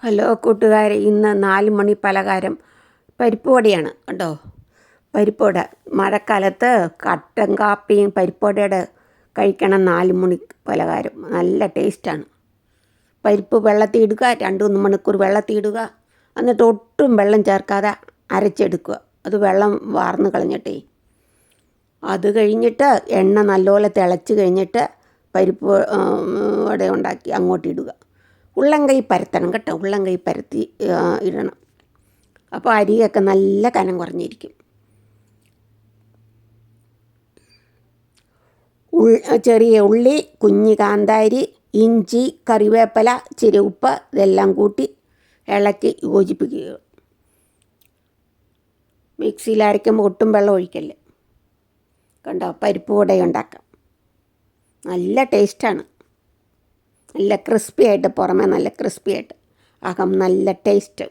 Hello കൂട്ടുകാരെ, ഇന്ന് 4 മണി പലഹാരം പരിപ്പ് വടയാണ് കേട്ടോ. പരിപ്പ് വട മഴക്കാലത്ത് കട്ടൻ കാപ്പിയും പരിപ്പ് വടയുടെ കഴിക്കണം. 4 മണി പലഹാരം നല്ല ടേസ്റ്റാണ്. പരിപ്പ് വെള്ളത്തിൽ ഇടുക, 2-3 മണിക്കൂർ വെള്ളത്തിൽ ഇടുക. എന്നിട്ട് ഒട്ടും വെള്ളം ചേർക്കാതെ അരച്ചെടുക്കുക. അത് വെള്ളം വാർന്ന് കളഞ്ഞിട്ടേ. അത് കഴിഞ്ഞിട്ട് എണ്ണ നല്ലപോലെ തിളച്ച് കഴിഞ്ഞിട്ട് പരിപ്പ് വട ഉണ്ടാക്കി അങ്ങോട്ടിടുക. ഉള്ളം കൈ പരത്തണം കേട്ടോ, ഉള്ളം കൈ പരത്തി ഇടണം. അപ്പോൾ അരിയൊക്കെ നല്ല കനം കുറഞ്ഞിരിക്കും. ചെറിയ ഉള്ളി, കുഞ്ഞി കാന്താരി, ഇഞ്ചി, കറിവേപ്പില, ഇച്ചിരി ഉപ്പ് ഇതെല്ലാം കൂട്ടി ഇളക്കി യോജിപ്പിക്കുക. മിക്സിയിൽ അരയ്ക്കുമ്പോൾ ഒട്ടും വെള്ളം ഒഴിക്കല്ലേ. കണ്ടോ, പരിപ്പ് വട ഉണ്ടാക്കാം. നല്ല ടേസ്റ്റാണ്. നല്ല ക്രിസ്പി ആയിട്ട്, പുറമേ നല്ല ക്രിസ്പി ആയിട്ട്, അകം നല്ല ടേസ്റ്റ്.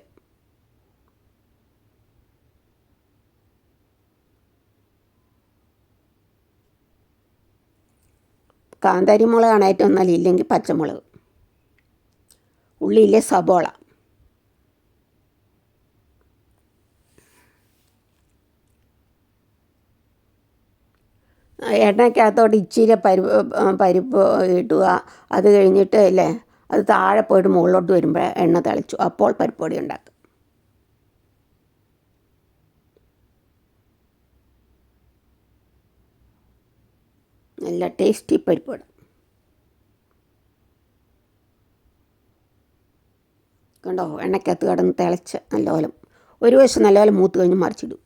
കാന്താരി മുളകാണ് ഏറ്റവും നല്ല, ഇല്ലെങ്കിൽ പച്ചമുളക്. ഉള്ളിയിലെ സബോള. എണ്ണയ്ക്കകത്തോട്ട് ഇച്ചിരി പരിപ്പ് ഇടുക. അത് കഴിഞ്ഞിട്ട് അല്ലേ, അത് താഴെ പോയിട്ട് മുകളിലോട്ട് വരുമ്പോൾ എണ്ണ തിളച്ചു, അപ്പോൾ പരിപ്പ് പൊടി ഉണ്ടാക്കുക. നല്ല ടേസ്റ്റി പരിപ്പ് വട. കണ്ടോ, എണ്ണയ്ക്കകത്ത് കിടന്ന് തിളച്ച് നല്ലപോലെ ഒരു വശം നല്ലപോലെ മൂത്ത് കഴിഞ്ഞ് മറിച്ചിടും.